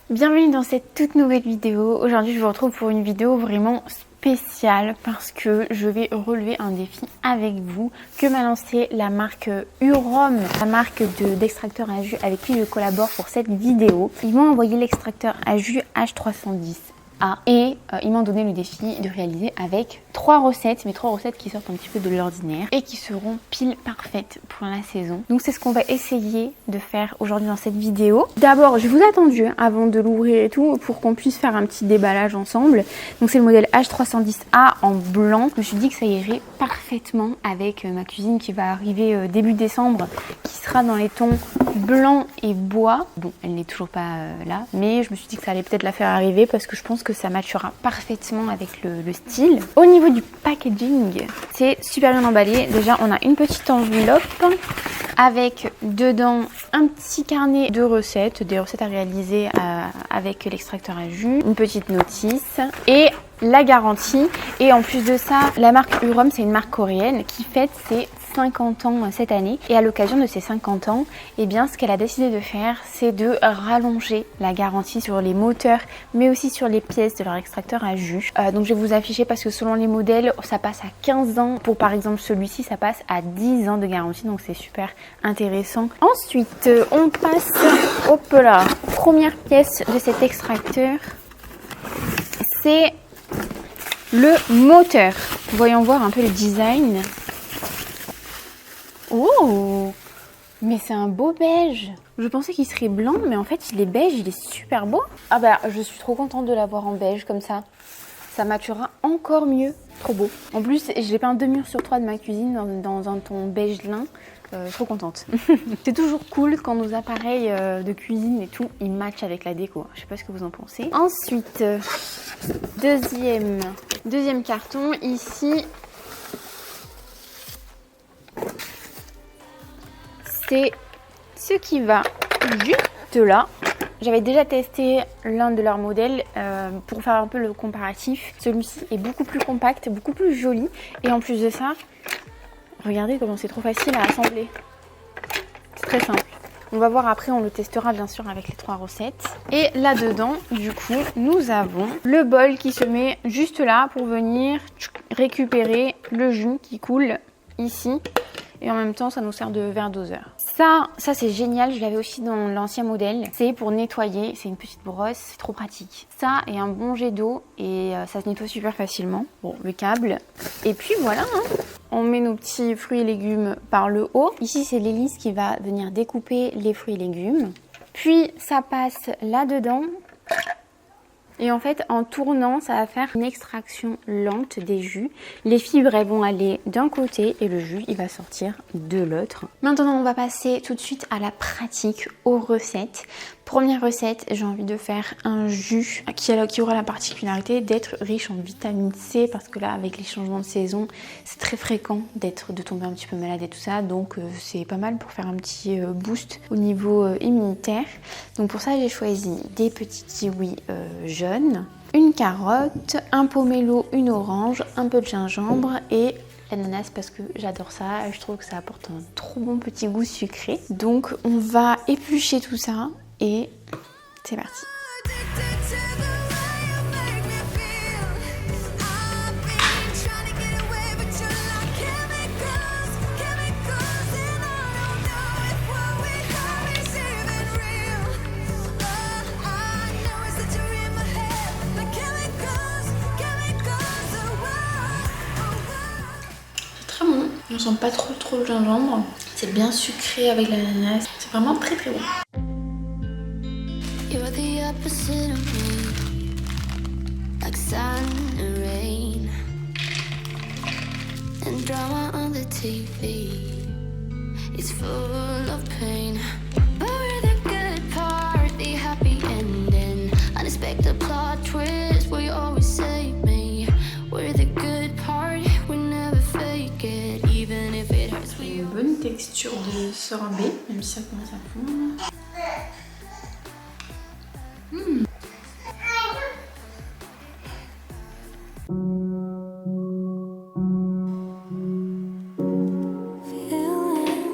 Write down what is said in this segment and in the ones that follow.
Bienvenue dans cette toute nouvelle vidéo. Aujourd'hui je vous retrouve pour une vidéo vraiment spéciale parce que je vais relever un défi avec vous que m'a lancé la marque Urom, la marque d'extracteur à jus avec qui je collabore pour cette vidéo. Ils m'ont envoyé l'extracteur à jus H310A et ils m'ont donné le défi de réaliser avec 3 recettes, mais 3 recettes qui sortent un petit peu de l'ordinaire et qui seront pile parfaites pour la saison. Donc c'est ce qu'on va essayer de faire aujourd'hui dans cette vidéo. D'abord, je vous ai attendu avant de l'ouvrir et tout pour qu'on puisse faire un petit déballage ensemble. Donc c'est le modèle H310A en blanc. Je me suis dit que ça irait parfaitement avec ma cuisine qui va arriver début décembre, qui sera dans les tons blanc et bois. Bon, elle n'est toujours pas là, mais je me suis dit que ça allait peut-être la faire arriver parce que je pense que ça matchera parfaitement avec le style. Au niveau du packaging, c'est super bien emballé. Déjà, on a une petite enveloppe avec dedans un petit carnet de recettes, des recettes à réaliser avec l'extracteur à jus, une petite notice et la garantie. Et en plus de ça, la marque Urom, c'est une marque coréenne qui fête ses 50 ans cette année, et à l'occasion de ces 50 ans, eh bien ce qu'elle a décidé de faire, c'est de rallonger la garantie sur les moteurs mais aussi sur les pièces de leur extracteur à jus. Donc je vais vous afficher parce que selon les modèles ça passe à 15 ans, pour par exemple celui-ci ça passe à 10 ans de garantie, donc c'est super intéressant. Ensuite on passe, hop là, première pièce de cet extracteur, c'est le moteur. Voyons voir un peu le design. Oh, mais c'est un beau beige. Je pensais qu'il serait blanc, mais en fait il est beige, il est super beau. Ah bah je suis trop contente de l'avoir en beige comme ça. Ça matchera encore mieux. Trop beau. En plus j'ai peint 2 murs sur 3 de ma cuisine dans un ton beige lin. Trop contente. C'est toujours cool quand nos appareils de cuisine et tout, ils matchent avec la déco. Je sais pas ce que vous en pensez. Ensuite, deuxième carton ici. C'est ce qui va juste là. J'avais déjà testé l'un de leurs modèles pour faire un peu le comparatif. Celui-ci est beaucoup plus compact, beaucoup plus joli. Et en plus de ça, regardez comment c'est trop facile à assembler. C'est très simple. On va voir après, on le testera bien sûr avec les 3 recettes. Et là-dedans, du coup, nous avons le bol qui se met juste là pour venir récupérer le jus qui coule ici. Et en même temps, ça nous sert de verre doseur. Ça c'est génial, je l'avais aussi dans l'ancien modèle. C'est pour nettoyer, c'est une petite brosse, c'est trop pratique. Ça et un bon jet d'eau et ça se nettoie super facilement. Bon, le câble. Et puis voilà, hein. On met nos petits fruits et légumes par le haut. Ici, c'est l'hélice qui va venir découper les fruits et légumes. Puis, ça passe là-dedans. Et en fait, en tournant, ça va faire une extraction lente des jus. Les fibres, elles vont aller d'un côté et le jus, il va sortir de l'autre. Maintenant, on va passer tout de suite à la pratique, aux recettes. Première recette, j'ai envie de faire un jus qui aura la particularité d'être riche en vitamine C, parce que là, avec les changements de saison, c'est très fréquent de tomber un petit peu malade et tout ça. Donc, c'est pas mal pour faire un petit boost au niveau immunitaire. Donc, pour ça, j'ai choisi des petits kiwis jaunes, une carotte, un pomelo, une orange, un peu de gingembre et l'ananas parce que j'adore ça. Je trouve que ça apporte un trop bon petit goût sucré. Donc, on va éplucher tout ça. Et c'est parti. C'est très bon. On sent pas trop le gingembre. C'est bien sucré avec l'ananas. C'est vraiment très bon. You're the opposite of me, like sun and rain, and drama on the TV is full of pain. But we're the good part, the happy ending, unexpected plot twist where you always save me. We're the good part, we never fake it, even if it hurts. Une bonne texture de sorbet, même si ça commence à fondre. Feeling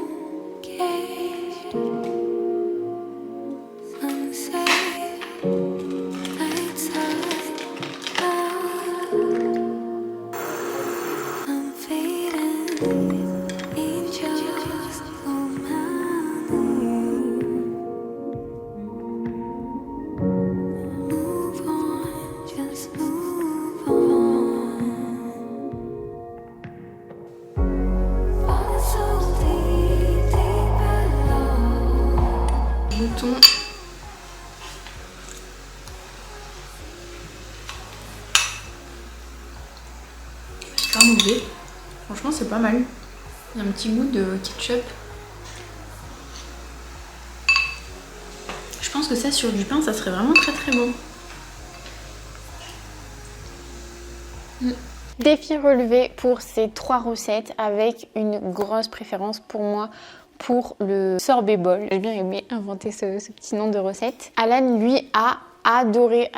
caged, unsafe. faire mauvais. Franchement, c'est pas mal. Il y a un petit goût de ketchup. Je pense que ça, sur du pain, ça serait vraiment très très bon. Défi relevé pour ces 3 recettes avec une grosse préférence pour moi pour le sorbet bol. J'ai bien aimé inventer ce petit nom de recette. Alan, lui, a adoré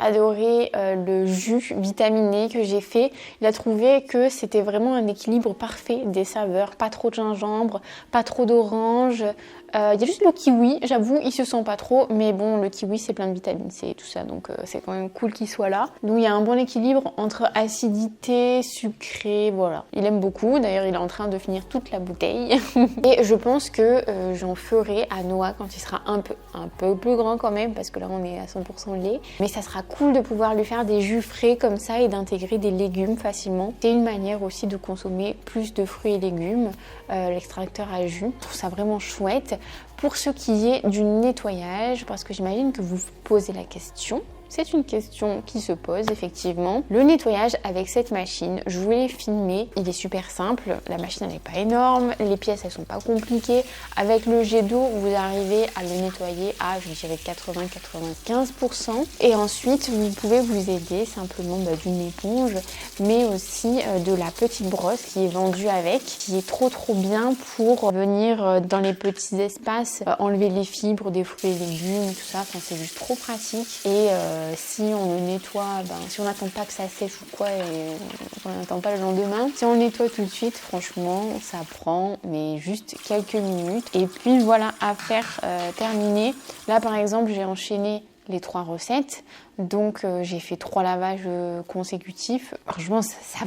le jus vitaminé que j'ai fait. Il a trouvé que c'était vraiment un équilibre parfait des saveurs. Pas trop de gingembre, pas trop d'orange. Il y a juste le kiwi, j'avoue, il se sent pas trop, mais bon, le kiwi c'est plein de vitamine C et tout ça, donc c'est quand même cool qu'il soit là. Donc il y a un bon équilibre entre acidité, sucré, voilà. Il aime beaucoup, d'ailleurs il est en train de finir toute la bouteille. Et je pense que j'en ferai à Noah quand il sera un peu plus grand quand même, parce que là on est à 100% lait. Mais ça sera cool de pouvoir lui faire des jus frais comme ça et d'intégrer des légumes facilement. C'est une manière aussi de consommer plus de fruits et légumes, l'extracteur à jus. Je trouve ça vraiment chouette. Pour ce qui est du nettoyage, parce que j'imagine que vous vous posez la question, c'est une question qui se pose effectivement. Le nettoyage avec cette machine, je voulais filmer, il est super simple, la machine n'est pas énorme, les pièces elles sont pas compliquées. Avec le jet d'eau, vous arrivez à le nettoyer à, je dirais 80-95%. Et ensuite, vous pouvez vous aider simplement d'une éponge, mais aussi de la petite brosse qui est vendue avec, qui est trop bien pour venir dans les petits espaces, enlever les fibres des fruits et légumes, tout ça, enfin, c'est juste trop pratique. Et si on le nettoie, si on n'attend pas que ça sèche ou quoi, et on n'attend pas le lendemain, si on le nettoie tout de suite, franchement, ça prend mais juste quelques minutes. Et puis voilà, affaire terminée. Là par exemple, j'ai enchaîné les 3 recettes. Donc j'ai fait 3 lavages consécutifs. Franchement ça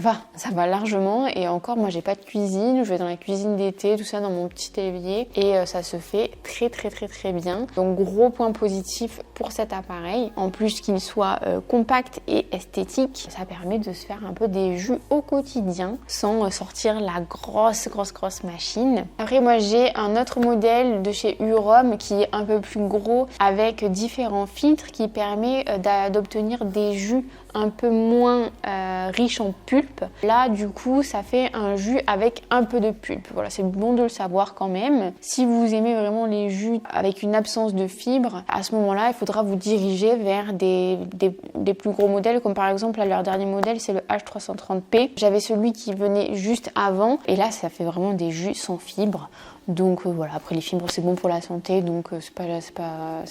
va largement. Et encore, moi j'ai pas de cuisine, je vais dans la cuisine d'été, tout ça dans mon petit évier, et ça se fait très bien. Donc gros point positif pour cet appareil, en plus qu'il soit compact et esthétique, ça permet de se faire un peu des jus au quotidien sans sortir la grosse machine. Après moi j'ai un autre modèle de chez Urom qui est un peu plus gros, avec différents filtres, qui permet d'obtenir des jus un peu moins riches en pulpe. Là du coup ça fait un jus avec un peu de pulpe. Voilà, c'est bon de le savoir quand même. Si vous aimez vraiment les jus avec une absence de fibres, à ce moment là il faudra vous diriger vers des plus gros modèles, comme par exemple là, leur dernier modèle c'est le H330P. J'avais celui qui venait juste avant, et là ça fait vraiment des jus sans fibres. Donc voilà, après les fibres c'est bon pour la santé, donc c'est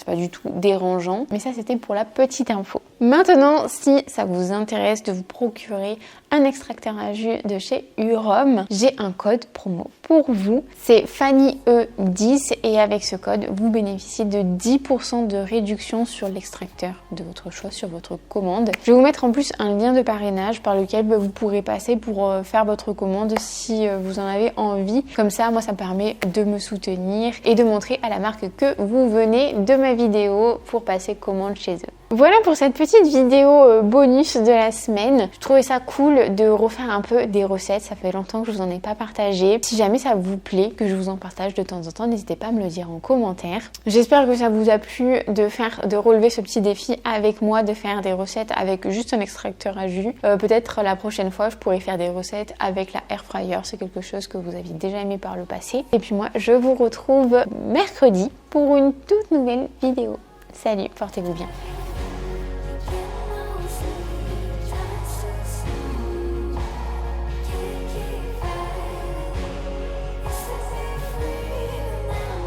pas du tout dérangeant. Mais ça c'était pour la petite info. Maintenant, si ça vous intéresse de vous procurer un extracteur à jus de chez Urom, j'ai un code promo pour vous. C'est FannyE10, et avec ce code, vous bénéficiez de 10% de réduction sur l'extracteur de votre choix, sur votre commande. Je vais vous mettre en plus un lien de parrainage par lequel vous pourrez passer pour faire votre commande si vous en avez envie. Comme ça, moi ça me permet de me soutenir et de montrer à la marque que vous venez de ma vidéo pour passer commande chez eux. Voilà pour cette petite vidéo bonus de la semaine. Je trouvais ça cool de refaire un peu des recettes. Ça fait longtemps que je vous en ai pas partagé. Si jamais ça vous plaît que je vous en partage de temps en temps, n'hésitez pas à me le dire en commentaire. J'espère que ça vous a plu de relever ce petit défi avec moi, de faire des recettes avec juste un extracteur à jus. Peut-être la prochaine fois, je pourrais faire des recettes avec la air fryer. C'est quelque chose que vous aviez déjà aimé par le passé. Et puis moi, je vous retrouve mercredi pour une toute nouvelle vidéo. Salut, portez-vous bien.